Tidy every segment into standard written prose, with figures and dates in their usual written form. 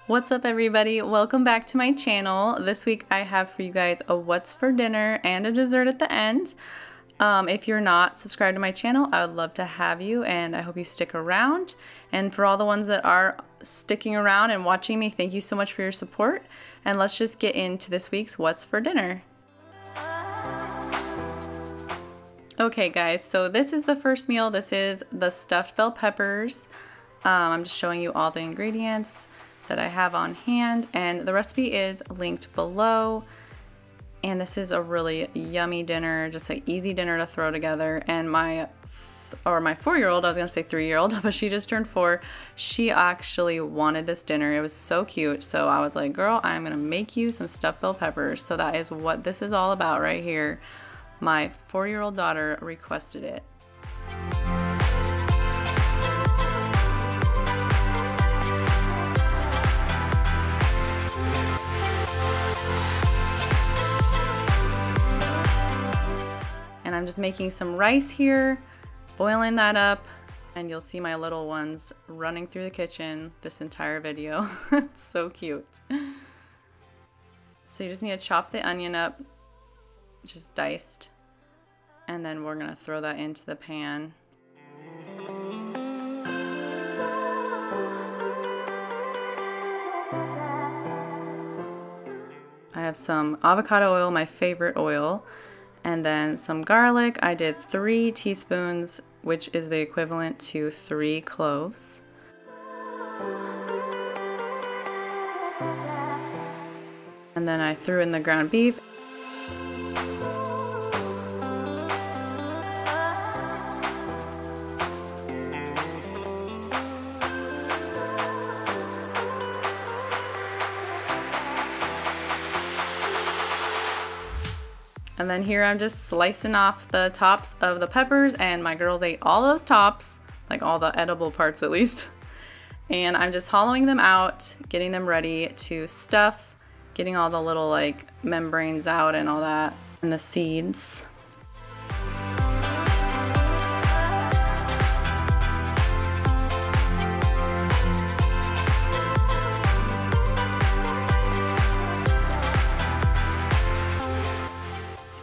What's up everybody? Welcome back to my channel. This week I have for you guys a what's for dinner and a dessert at the end. If you're not subscribed to my channel, I would love to have you and I hope you stick around. And for all the ones that are sticking around and watching me, thank you so much for your support. And let's just get into this week's what's for dinner. Okay guys, so this is the first meal. This is the stuffed bell peppers. I'm just showing you all the ingredients that I have on hand, and the recipe is linked below. And this is a really yummy dinner, just an easy dinner to throw together. And my 4-year-old, I was gonna say 3-year-old, but she just turned 4. She actually wanted this dinner. It was so cute. So I was like, girl, I'm gonna make you some stuffed bell peppers. So that is what this is all about right here. My 4-year-old daughter requested it. And I'm just making some rice here, boiling that up, and you'll see my little ones running through the kitchen this entire video. It's so cute. So you just need to chop the onion up, just diced, and then we're gonna throw that into the pan. I have some avocado oil, my favorite oil. And then some garlic. I did 3 teaspoons, which is the equivalent to 3 cloves. And then I threw in the ground beef. And then here I'm just slicing off the tops of the peppers, and my girls ate all those tops, like all the edible parts at least. And I'm just hollowing them out, getting them ready to stuff, getting all the little like membranes out and all that, and the seeds.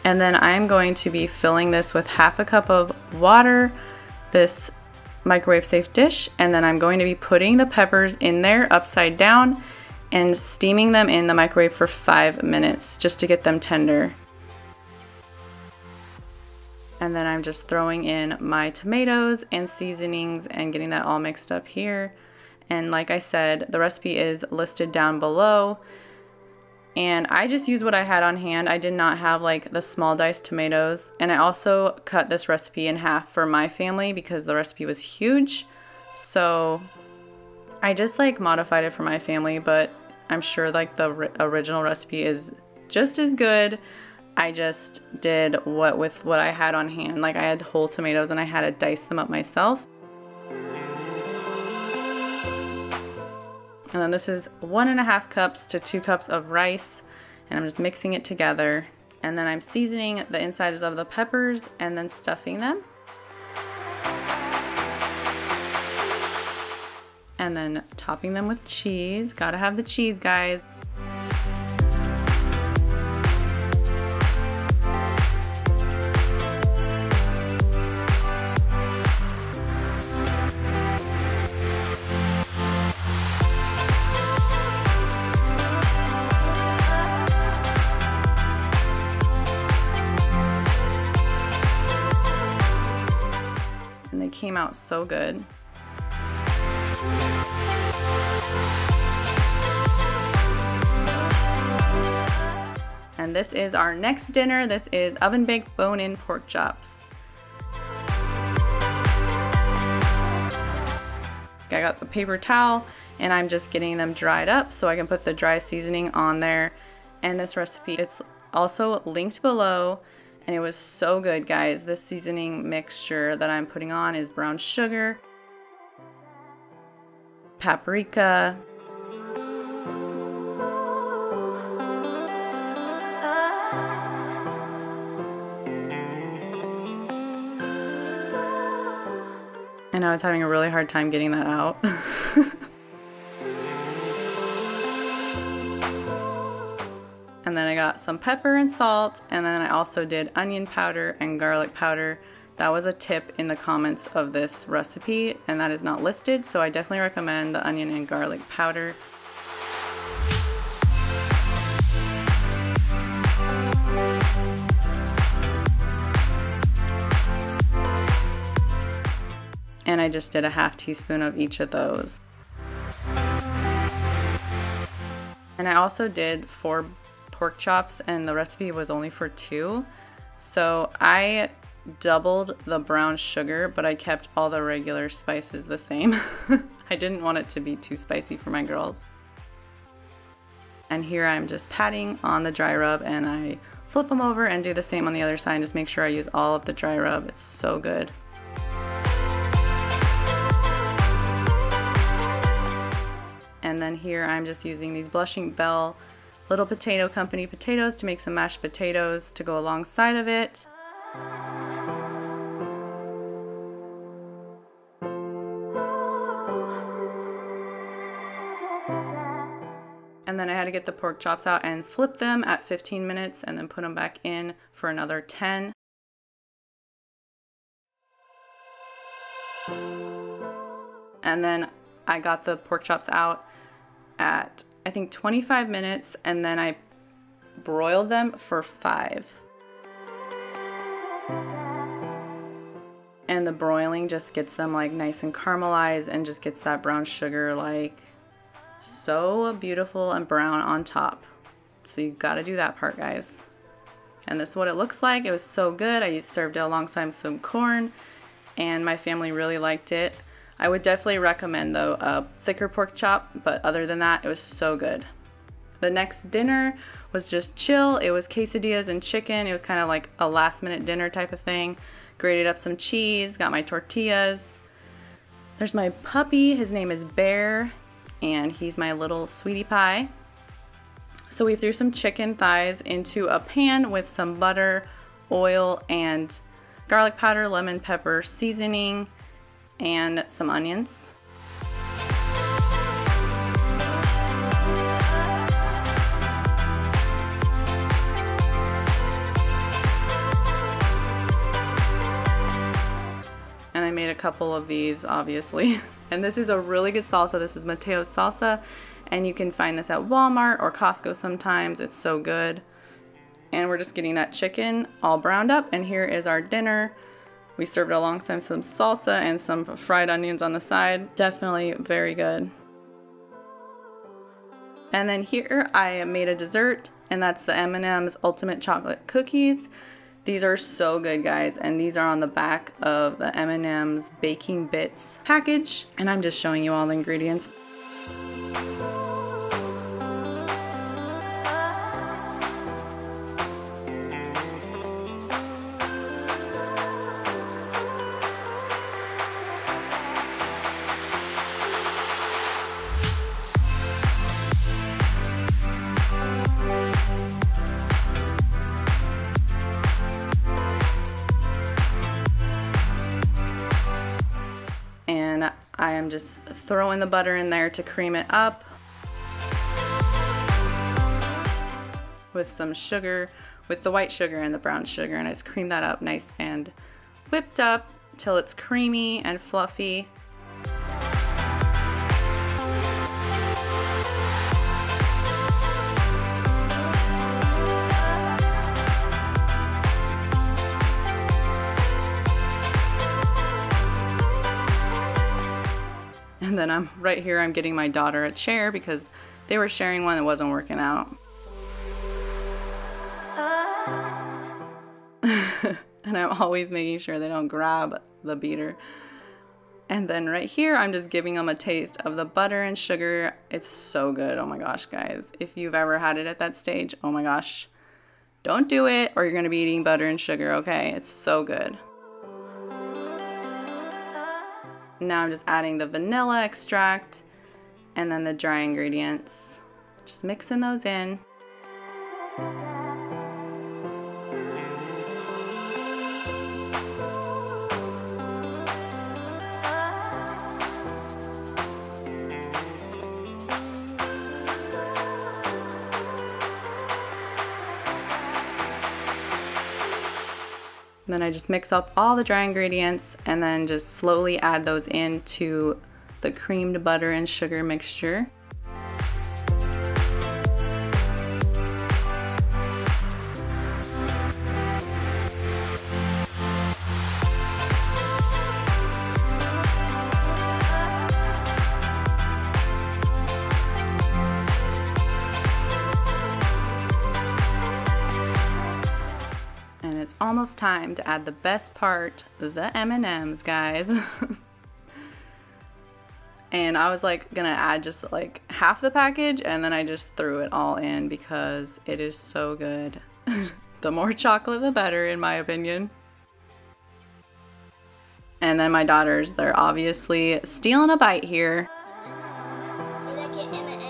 And then I'm going to be filling this with half a cup of water, this microwave safe dish, and then I'm going to be putting the peppers in there upside down and steaming them in the microwave for 5 minutes just to get them tender. And then I'm just throwing in my tomatoes and seasonings and getting that all mixed up here. And like I said, the recipe is listed down below. And I just used what I had on hand. I did not have like the small diced tomatoes. And I also cut this recipe in half for my family because the recipe was huge. So I just like modified it for my family, but I'm sure like the original recipe is just as good. I just did with what I had on hand. Like I had whole tomatoes and I had to dice them up myself. And then this is 1.5 cups to 2 cups of rice, and I'm just mixing it together. And then I'm seasoning the insides of the peppers and then stuffing them. And then topping them with cheese. Gotta have the cheese, guys. And they came out so good. And this is our next dinner. This is oven baked bone-in pork chops. I got the paper towel and I'm just getting them dried up so I can put the dry seasoning on there. And this recipe, it's also linked below. And it was so good, guys. This seasoning mixture that I'm putting on is brown sugar, paprika, and I was having a really hard time getting that out. And then I got some pepper and salt, and then I also did onion powder and garlic powder. That was a tip in the comments of this recipe, and that is not listed, so I definitely recommend the onion and garlic powder. And I just did a half teaspoon of each of those. And I also did 4 pork chops, and the recipe was only for 2. So I doubled the brown sugar, but I kept all the regular spices the same. I didn't want it to be too spicy for my girls. And here I'm just patting on the dry rub, and I flip them over and do the same on the other side. Just make sure I use all of the dry rub. It's so good. And then here I'm just using these Blushing Bell Little Potato Company potatoes to make some mashed potatoes to go alongside of it. And then I had to get the pork chops out and flip them at 15 minutes and then put them back in for another 10. And then I got the pork chops out at, I think, 25 minutes, and then I broiled them for 5. And the broiling just gets them like nice and caramelized and just gets that brown sugar like so beautiful and brown on top. So you gotta do that part, guys. And this is what it looks like. It was so good. I served it alongside some corn, and my family really liked it. I would definitely recommend, though, a thicker pork chop, but other than that, it was so good. The next dinner was just chill. It was quesadillas and chicken. It was kind of like a last-minute dinner type of thing. Grated up some cheese, got my tortillas. There's my puppy. His name is Bear, and he's my little sweetie pie. So we threw some chicken thighs into a pan with some butter, oil, and garlic powder, lemon pepper seasoning, and some onions. And I made a couple of these, obviously. And this is a really good salsa. This is Mateo's salsa, and you can find this at Walmart or Costco sometimes. It's so good. And we're just getting that chicken all browned up, and here is our dinner. We served it alongside some salsa and some fried onions on the side. Definitely very good. And then here I made a dessert, and that's the M&M's Ultimate Chocolate Cookies. These are so good, guys, and these are on the back of the M&M's Baking Bits package. And I'm just showing you all the ingredients. And I am just throwing the butter in there to cream it up with some sugar, with the white sugar and the brown sugar, and I just cream that up nice and whipped up till it's creamy and fluffy. And then I'm right here, I'm getting my daughter a chair because they were sharing one that wasn't working out. And I'm always making sure they don't grab the beater. And then right here, I'm just giving them a taste of the butter and sugar. It's so good. Oh my gosh, guys. If you've ever had it at that stage, oh my gosh. Don't do it or you're gonna be eating butter and sugar, okay? It's so good. Now I'm just adding the vanilla extract and then the dry ingredients. Just mixing those in. Then I just mix up all the dry ingredients and then just slowly add those into the creamed butter and sugar mixture. And it's almost time to add the best part, the M&Ms, guys. And I was like gonna add just like half the package, and then I just threw it all in because it is so good. The more chocolate, the better, in my opinion. And then my daughters, they're obviously stealing a bite here. You like it, M&Ms?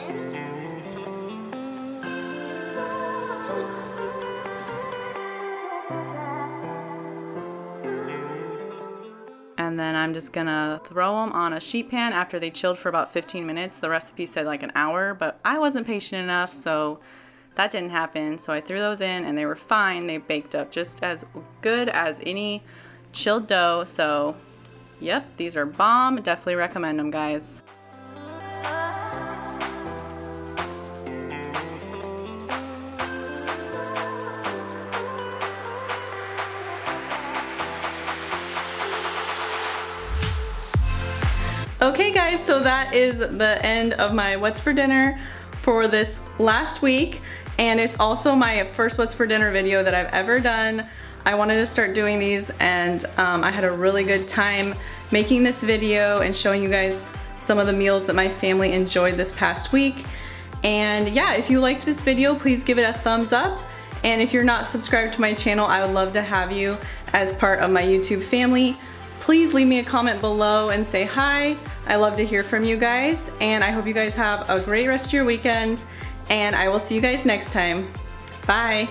And then I'm just gonna throw them on a sheet pan after they chilled for about 15 minutes. The recipe said like an hour, but I wasn't patient enough, so that didn't happen. So I threw those in and they were fine. They baked up just as good as any chilled dough. So yep, these are bomb. Definitely recommend them, guys. Okay guys, so that is the end of my What's for Dinner for this last week, and it's also my first What's for Dinner video that I've ever done. I wanted to start doing these, and I had a really good time making this video and showing you guys some of the meals that my family enjoyed this past week. And yeah, if you liked this video, please give it a thumbs up. And if you're not subscribed to my channel, I would love to have you as part of my YouTube family. Please leave me a comment below and say hi. I love to hear from you guys, and I hope you guys have a great rest of your weekend, and I will see you guys next time. Bye.